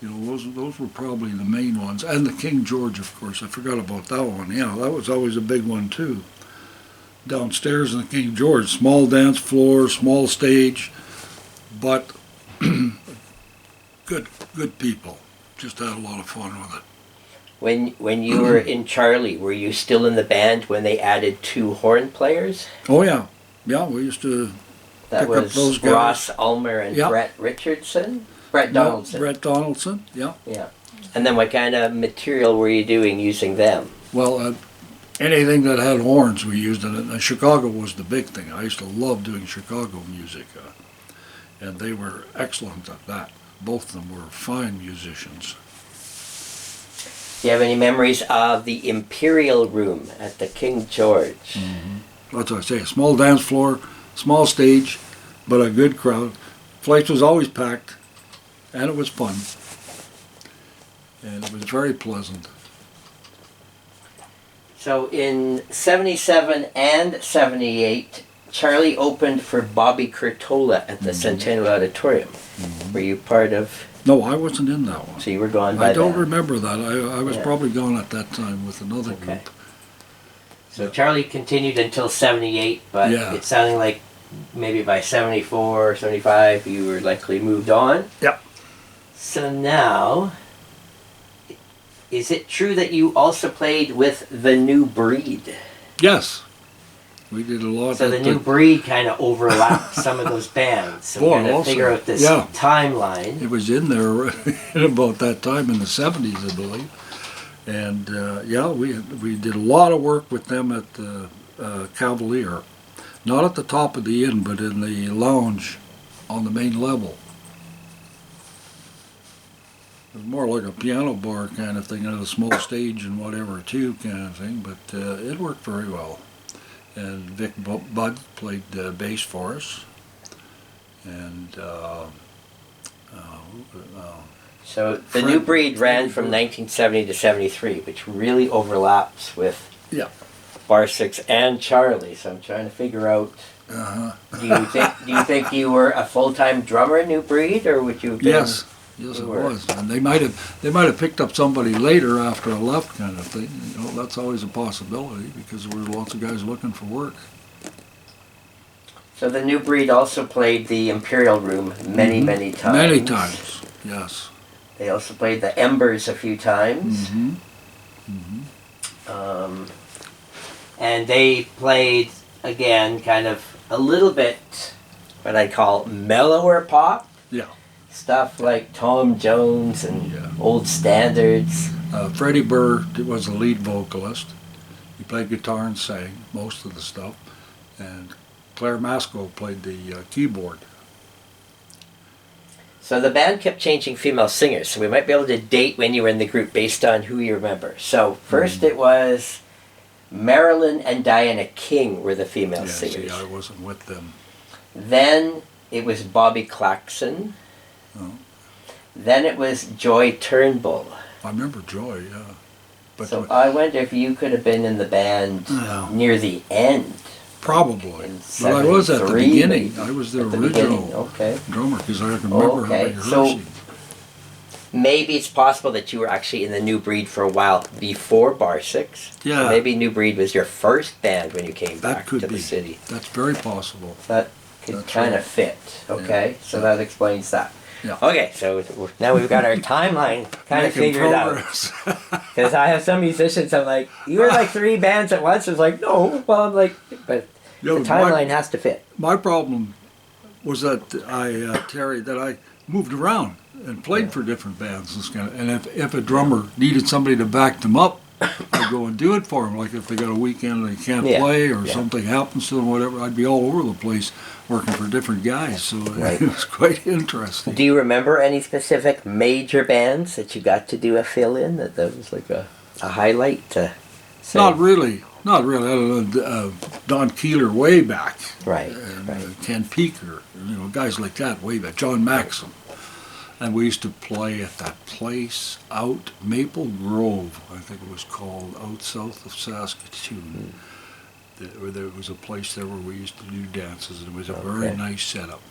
You know, those were probably the main ones. And the King George, of course. I forgot about that one. Yeah, that was always a big one too. Downstairs in the King George, small dance floor, small stage, but good people. Just had a lot of fun with it. When you were in Charlie, were you still in the band when they added 2 horn players? Oh yeah, yeah. We used to that pick was up those guys. Ross Ulmer and Brett Richardson? Brett Donaldson. Brett Donaldson, yeah. Yeah. And then what kind of material were you doing using them? Well, anything that had horns we used in it. And Chicago was the big thing. I used to love doing Chicago music, and they were excellent at that. Both of them were fine musicians. Do you have any memories of the Imperial Room at the King George? Mm-hmm. That's what I say. A small dance floor, small stage, but a good crowd. Place was always packed, and it was fun. And it was very pleasant. So in 77 and 78, Charlie opened for Bobby Curtola at the Centennial Auditorium. Were you part of... No, I wasn't in that one. So you were gone by I don't then. remember that. I was probably gone at that time with another group. So Charlie continued until 78, but it's sounding like maybe by 74, 75, you were likely moved on. Yep. So now, is it true that you also played with the New Breed? Yes. We did a lot. So the New Breed kind of overlapped some of those bands. So we're going to figure out this timeline. It was in there at about that time in the 70s, I believe. And we did a lot of work with them at the Cavalier. Not at the top of the inn, but in the lounge on the main level. It was more like a piano bar kind of thing, and a small stage and whatever too kind of thing, but it worked very well. And Vic Budd played bass for us. And so the New Breed ran from 1970 to 73, which really overlaps with Bar 6 and Charlie. So I'm trying to figure out. Do you think you were a full-time drummer in New Breed, or would you have been? Yes, it was. And they might have picked up somebody later after I left, kind of thing. You know, that's always a possibility, because there were lots of guys looking for work. So the New Breed also played the Imperial Room many times. Many times, yes. They also played the Embers a few times. And they played, again, kind of a little bit what I call mellower pop. Yeah. Stuff like Tom Jones and old standards. Freddie Burr was the lead vocalist. He played guitar and sang most of the stuff. And Claire Masco played the keyboard. So the band kept changing female singers, so we might be able to date when you were in the group based on who you remember. So first it was Marilyn and Diana King were the female singers. See, I wasn't with them. Then it was Bobby Claxon. Then it was Joy Turnbull. I remember Joy, yeah. But so I wonder if you could have been in the band near the end. Probably. But I was at the beginning. I was the original drummer, because I can remember how rehearsing. So maybe it's possible that you were actually in the New Breed for a while before Bar 6. Yeah. Maybe New Breed was your first band when you came back to the city. That's very possible. That could kind of fit. Okay, so that explains that. Yeah. Okay, so now we've got our timeline kind of figured out. Because I have some musicians, I'm like, you were like 3 bands at once. It's like, no. Well, I'm like, but the timeline has to fit. My problem was that Terry, that I moved around and played for different bands. And if a drummer needed somebody to back them up, I'd go and do it for them. Like if they got a weekend and they can't play or something happens to them, whatever, I'd be all over the place working for different guys. So it was quite interesting. Do you remember any specific major bands that you got to do a fill-in that was like a highlight to say? Not really. Not really. Other than Don Keeler way back. Right. And Ken Peeker, guys like that way back. John Maxim. And we used to play at that place out Maple Grove, I think it was called, out south of Saskatoon. There was a place there where we used to do dances, and it was a very nice setup.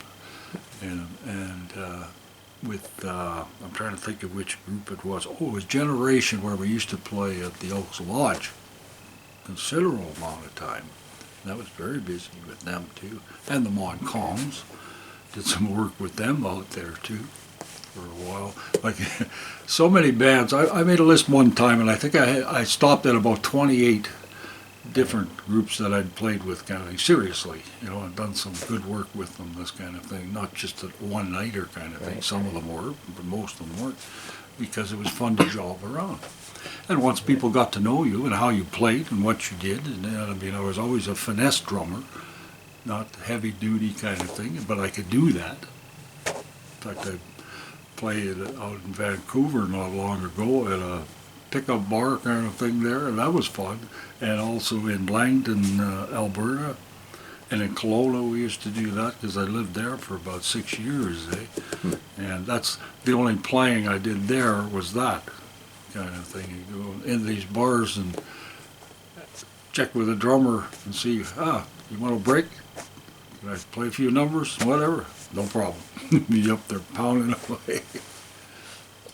And with, I'm trying to think of which group it was. Oh, it was Generation, where we used to play at the Elks Lodge. Considerable amount of time. And that was very busy with them too. And the Montcalms. Did some work with them out there too for a while. Like so many bands. I made a list one time, and I think I stopped at about 28 different groups that I'd played with, kind of thing, seriously, and done some good work with them, this kind of thing, not just a one-nighter kind of thing. Some of them were, but most of them weren't, because it was fun to job around. And once people got to know you and how you played and what you did, and I was always a finesse drummer, not heavy-duty kind of thing, but I could do that. In fact, I played out in Vancouver not long ago at a pickup bar kind of thing there, and that was fun. And also in Langton, Alberta, and in Kelowna we used to do that because I lived there for about 6 years. And that's the only playing I did there was that kind of thing. You go in these bars and check with the drummer and see, you want a break? Can I play a few numbers? Whatever. No problem. Be up there pounding away.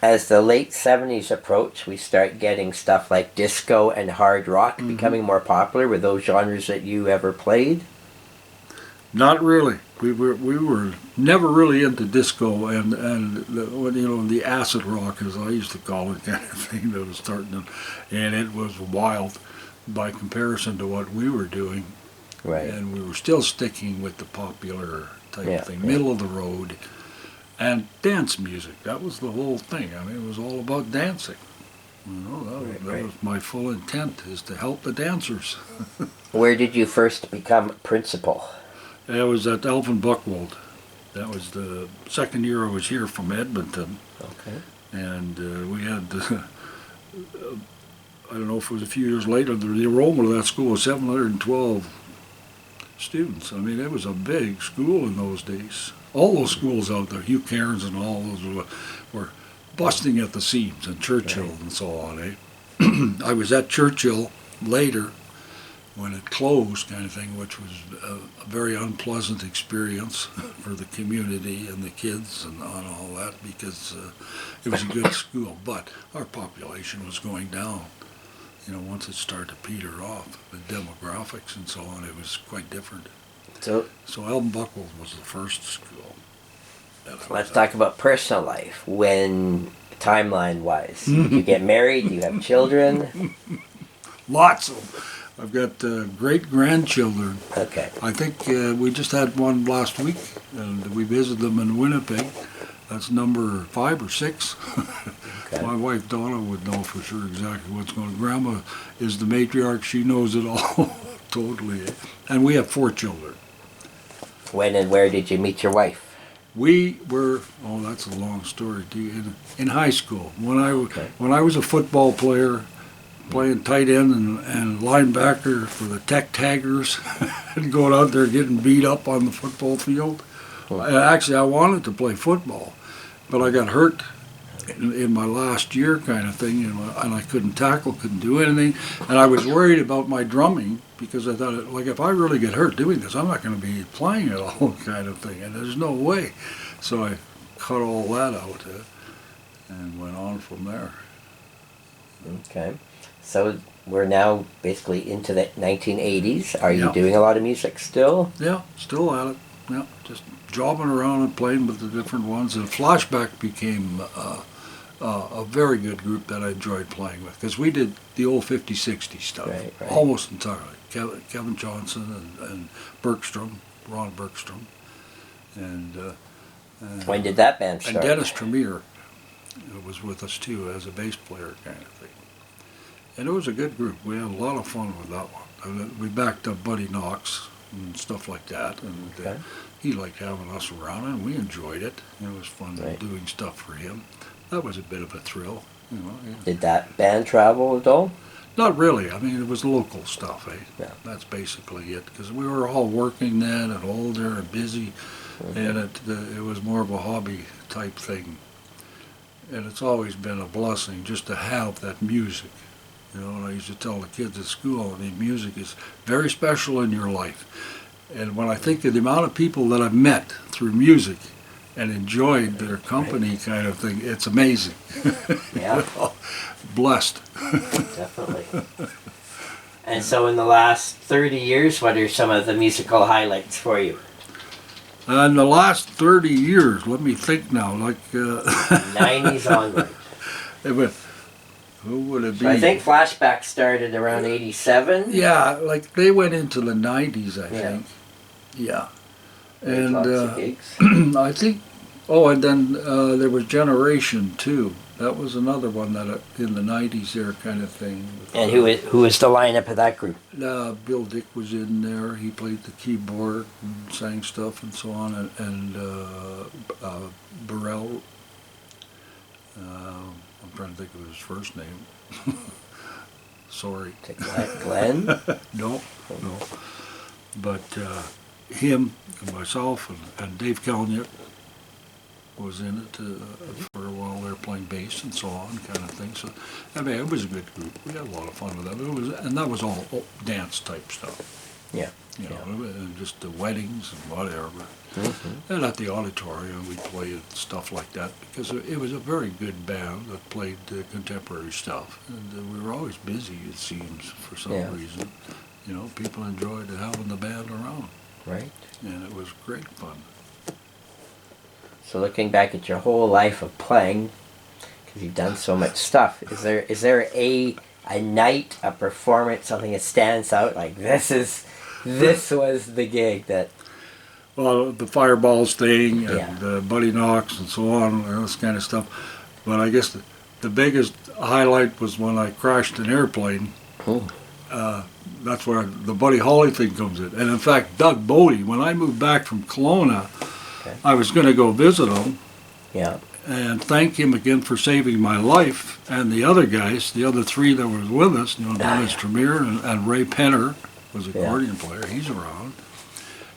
As the late 70s approach, we start getting stuff like disco and hard rock becoming more popular. Were those genres that you ever played? Not really. We were never really into disco and the acid rock, as I used to call it, kind of thing that was starting, and it was wild by comparison to what we were doing. Right. And we were still sticking with the popular type thing, middle of the road. And dance music, that was the whole thing. I mean, it was all about dancing. That was my full intent, is to help the dancers. Where did you first become principal? I was at Elvin Buckwold. That was the second year I was here from Edmonton. Okay. And we had, I don't know if it was a few years later, the enrollment of that school was 712 students. I mean, it was a big school in those days. All those schools out there, Hugh Cairns and all those were busting at the seams, and Churchill and so on. I was at Churchill later when it closed, kind of thing, which was a very unpleasant experience for the community and the kids and all that, because it was a good school, but our population was going down. Once it started to peter off, the demographics and so on, it was quite different. So Elvin Buckwold was the first school. Let's talk about personal life. When, timeline-wise, you get married, you have children? Lots of them. I've got great-grandchildren. Okay. I think we just had one last week, and we visited them in Winnipeg. That's number 5 or 6. Okay. My wife Donna would know for sure exactly what's going on. Grandma is the matriarch. She knows it all, totally. And we have 4 children. When and where did you meet your wife? We were, that's a long story, in high school. When I was a football player, playing tight end and linebacker for the Tech Taggers, and going out there getting beat up on the football field. Actually, I wanted to play football, but I got hurt in my last year kind of thing, and I couldn't tackle, couldn't do anything, and I was worried about my drumming, because I thought, if I really get hurt doing this, I'm not going to be playing at all kind of thing, and there's no way. So I cut all that out and went on from there. Okay. So we're now basically into the 1980s. Are you doing a lot of music still? Yeah, still at it. yeah, just jobbing around and playing with the different ones. And Flashback became a very good group that I enjoyed playing with, because we did the old 50-60 stuff, Right. almost entirely. Kevin Johnson and Bergstrom, Ron Bergstrom, and When did that band start? and Dennis Tremere was with us too as a bass player kind of thing. And it was a good group. We had a lot of fun with that one. And we backed up Buddy Knox and stuff like that, and Okay. he liked having us around, and we enjoyed it. It was fun Right. doing stuff for him. That was a bit of a thrill, you know. Yeah. Did that band travel at all? Not really. I mean, it was local stuff, eh? Yeah. That's basically it. Because we were all working then and older and busy, and it was more of a hobby type thing. And it's always been a blessing just to have that music. You know, and I used to tell the kids at school, I mean, music is very special in your life. And when I think of the amount of people that I've met through music and enjoyed their company kind of thing, it's amazing. Yeah. You know, blessed. Definitely. And so in the last 30 years, what are some of the musical highlights for you? In the last 30 years, let me think now, like... 90s onward. Who would it be? So I think Flashback started around 87. Yeah, like they went into the 90s, I Yeah. think. Yeah. There's And lots of gigs. I think, and then there was Generation too. That was another one that in the 90s there kind of thing. And who is the lineup of that group? Bill Dick was in there. He played the keyboard and sang stuff and so on. And Burrell, I'm trying to think of his first name. Sorry. Glenn? No. But him and myself and Dave Kalnick was in it for a while. They were playing bass and so on, kind of thing. So, I mean, it was a good group. We had a lot of fun with that. And that was all dance type stuff. Yeah. You know, and just the weddings and whatever. Mm-hmm. And at the auditorium, we played stuff like that because it was a very good band that played contemporary stuff. And we were always busy, it seems, for some reason. You know, people enjoyed having the band around. Right. And it was great fun. So looking back at your whole life of playing, because you've done so much stuff, is there a night, a performance, something that stands out like this was the gig that? Well, the Fireballs thing and Buddy Knox and so on, and this kind of stuff. But I guess the biggest highlight was when I crashed an airplane. Oh. That's where the Buddy Holly thing comes in. And in fact, Doug Bodie, when I moved back from Kelowna, I was going to go visit him and thank him again for saving my life, and the other guys, the other three that were with us, you know, Dennis Tremere and Ray Penner was an accordion player, he's around,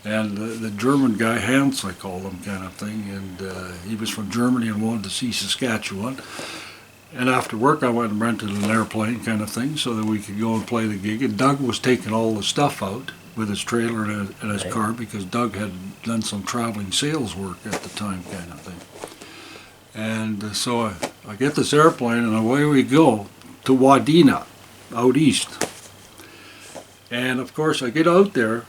and the German guy, Hans, I call him, kind of thing, and he was from Germany and wanted to see Saskatchewan. And after work I went and rented an airplane kind of thing so that we could go and play the gig, and Doug was taking all the stuff out with his trailer and his car, because Doug had done some traveling sales work at the time kind of thing. And so I get this airplane and away we go to Wadena, out east. And of course I get out there,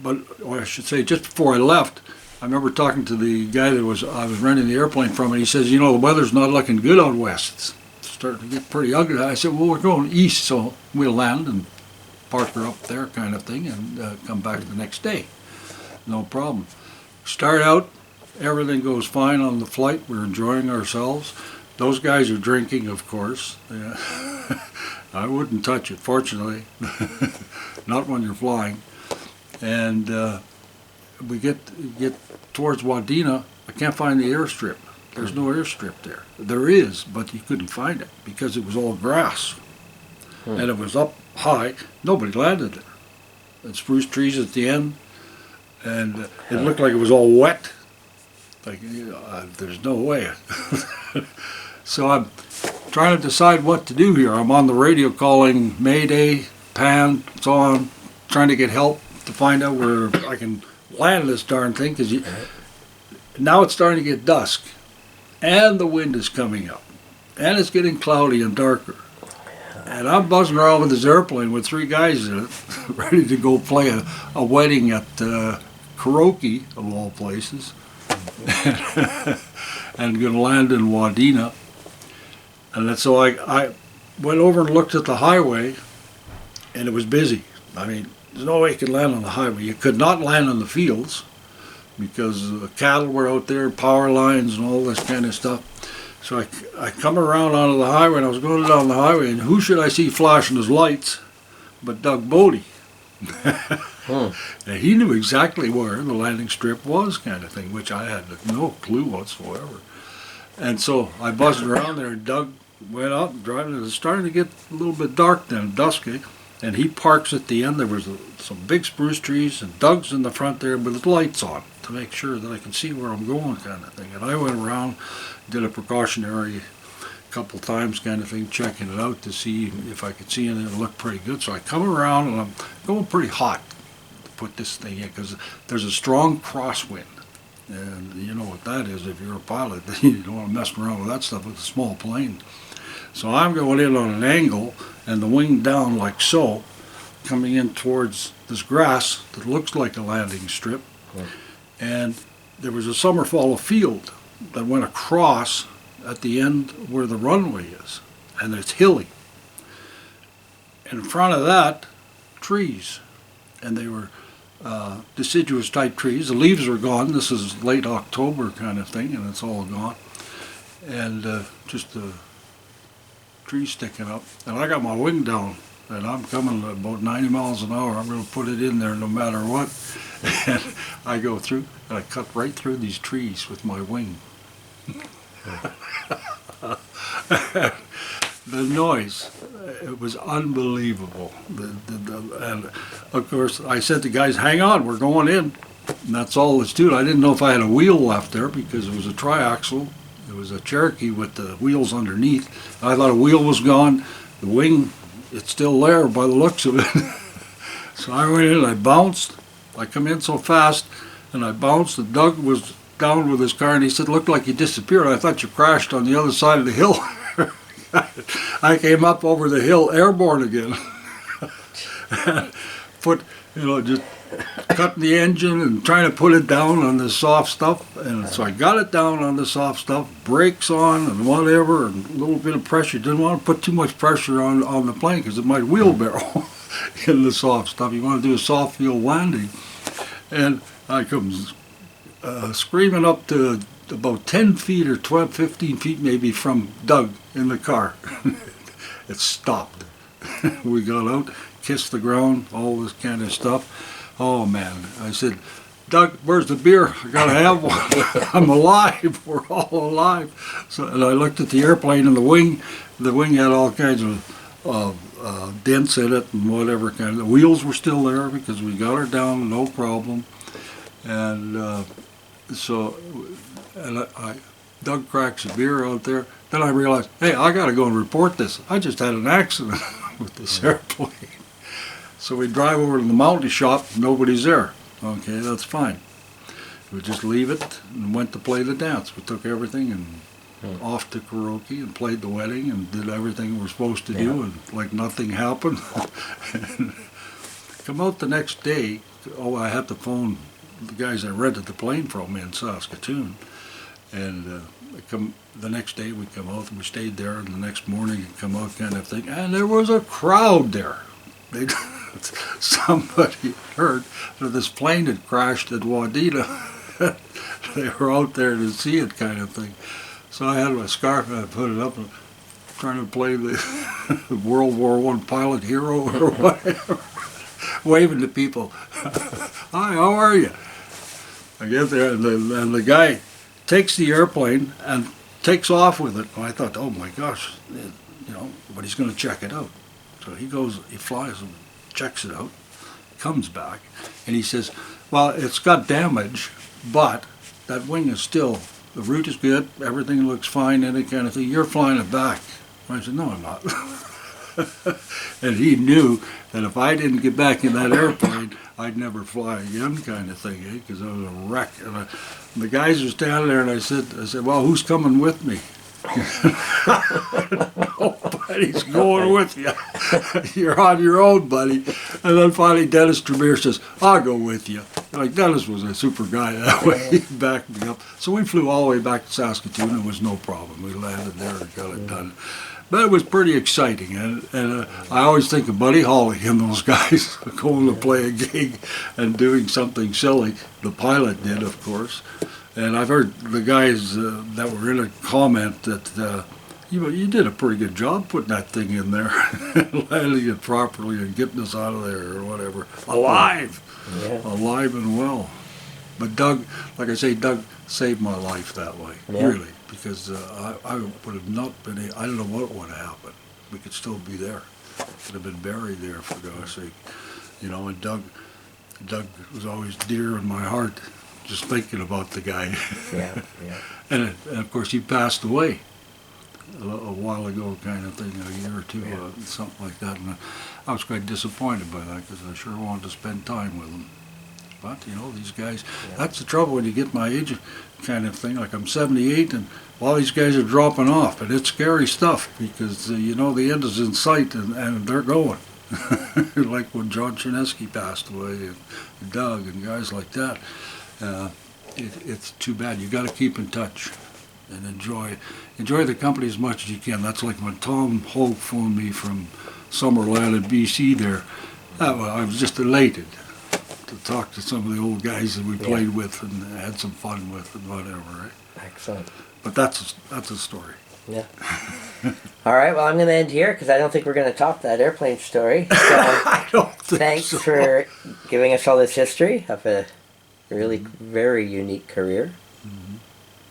or I should say just before I left, I remember talking to the guy I was renting the airplane from, and he says, you know, the weather's not looking good out west. It's starting to get pretty ugly. I said, well, we're going east, so we'll land and park her up there kind of thing and come back the next day. No problem. Start out, everything goes fine on the flight. We're enjoying ourselves. Those guys are drinking, of course. I wouldn't touch it, fortunately. Not when you're flying. And we get towards Wadena. I can't find the airstrip. There's no airstrip there. There is, but you couldn't find it because it was all grass. And it was up high. Nobody landed there. And spruce trees at the end. And it looked like it was all wet. Like, you know, there's no way. So I'm trying to decide what to do here. I'm on the radio calling Mayday, Pan, so on, trying to get help to find out where I can land this darn thing, because now it's starting to get dusk, and the wind is coming up, and it's getting cloudy and darker. And I'm buzzing around with this airplane with three guys in it, ready to go play a wedding at COROY, of all places, and going to land in Wadena. And so I went over and looked at the highway, and it was busy. I mean, there's no way you could land on the highway. You could not land on the fields because the cattle were out there, power lines and all this kind of stuff. So I come around onto the highway, and I was going down the highway, and who should I see flashing his lights but Doug Bodie. And he knew exactly where the landing strip was, kind of thing, which I had no clue whatsoever. And so I buzzed around there, and Doug went out and driving. It was starting to get a little bit dark then, dusky, and he parks at the end. There was some big spruce trees, and Doug's in the front there with his lights on to make sure that I can see where I'm going, kind of thing. And I went around, did a precautionary couple times kind of thing, checking it out to see if I could see anything that looked pretty good. So I come around, and I'm going pretty hot to put this thing in because there's a strong crosswind. And you know what that is if you're a pilot. You don't want to mess around with that stuff with a small plane. So I'm going in on an angle and the wing down like so, coming in towards this grass that looks like a landing strip. And there was a summer fall field that went across at the end where the runway is, and it's hilly. In front of that, trees, and they were deciduous type trees. The leaves were gone. This is late October kind of thing, and it's all gone. And just the trees sticking up. And I got my wing down, and I'm coming at about 90 miles an hour. I'm going to put it in there no matter what. And I go through, and I cut right through these trees with my wing. The noise, it was unbelievable. And of course, I said to guys, hang on, we're going in. And that's all that's to it. I didn't know if I had a wheel left there because it was a triaxle. It was a Cherokee with the wheels underneath. I thought a wheel was gone. The wing, it's still there by the looks of it. So I went in and I bounced. I come in so fast and I bounced, and Doug was down with his car, and he said, looked like you disappeared. I thought you crashed on the other side of the hill. I came up over the hill airborne again. Put, just cutting the engine and trying to put it down on the soft stuff. And so I got it down on the soft stuff, brakes on and whatever, and a little bit of pressure. Didn't want to put too much pressure on the plane because it might wheelbarrow in the soft stuff. You want to do a soft field landing. And I come screaming up to about 10 feet or 12, 15 feet maybe from Doug in the car. It stopped. We got out, kissed the ground, all this kind of stuff. Oh man, I said, Doug, where's the beer? I gotta have one. I'm alive, we're all alive. So, and I looked at the airplane and the wing had all kinds of dents in it and whatever kind of, the wheels were still there because we got her down, no problem. And Doug cracks a beer out there. Then I realized, hey, I got to go and report this. I just had an accident with this airplane. So we drive over to the mountain shop. Nobody's there. Okay, that's fine. We just leave it and went to play the dance. We took everything and off to COROY and played the wedding and did everything we were supposed to do, and like nothing happened. And come out the next day. Oh, I had to phone the guys I rented the plane from in Saskatoon, and the next day we come out and we stayed there, and the next morning we come out kind of thing, and there was a crowd there. Somebody heard that this plane had crashed at Wadena. They were out there to see it kind of thing. So I had my scarf and I put it up and trying to play the World War I pilot hero or whatever, waving to people. Hi, how are you? I get there, and the guy takes the airplane and takes off with it. And I thought, oh my gosh, but he's going to check it out. So he goes, he flies and checks it out, comes back, and he says, well, it's got damage, but that wing is still, the route is good, everything looks fine, any kind of thing. You're flying it back. I said, no, I'm not. And he knew that if I didn't get back in that airplane, I'd never fly again, kind of thing, because I was a wreck. And the guys were standing there, and I said, well, who's coming with me? Nobody's going with you. You're on your own, buddy. And then finally Dennis Tremere says, I'll go with you. Like Dennis was a super guy that way. He backed me up. So we flew all the way back to Saskatoon. It was no problem. We landed there and got it done. But it was pretty exciting, and I always think of Buddy Holly and those guys going to play a gig and doing something silly. The pilot did, of course, and I've heard the guys that were in a comment that you did a pretty good job putting that thing in there, landing it properly and getting us out of there or whatever, alive, alive and well. But Doug, like I say, Doug saved my life that way, really. Because I would have not been, I don't know what would have happened. We could still be there. Could have been buried there, for God's sake. You know, and Doug was always dear in my heart, just thinking about the guy. Yeah. And of course, he passed away a while ago, kind of thing, a year or two, something like that. And I was quite disappointed by that, because I sure wanted to spend time with him. But, you know, these guys, that's the trouble when you get my age kind of thing. Like, I'm 78, and all these guys are dropping off. And it's scary stuff, because, you know, the end is in sight, and they're going. Like when John Chinesky passed away, and Doug, and guys like that. It's too bad. You got to keep in touch and enjoy the company as much as you can. That's like when Tom Hogue phoned me from Summerland in BC there. I was just elated to talk to some of the old guys that we played with and had some fun with and whatever, right? Excellent. But that's a story. Yeah. All right, well, I'm going to end here because I don't think we're going to top that airplane story. So I don't think thanks so. for giving us all this history of a really very unique career.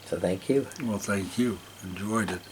So thank you. Well, thank you. Enjoyed it.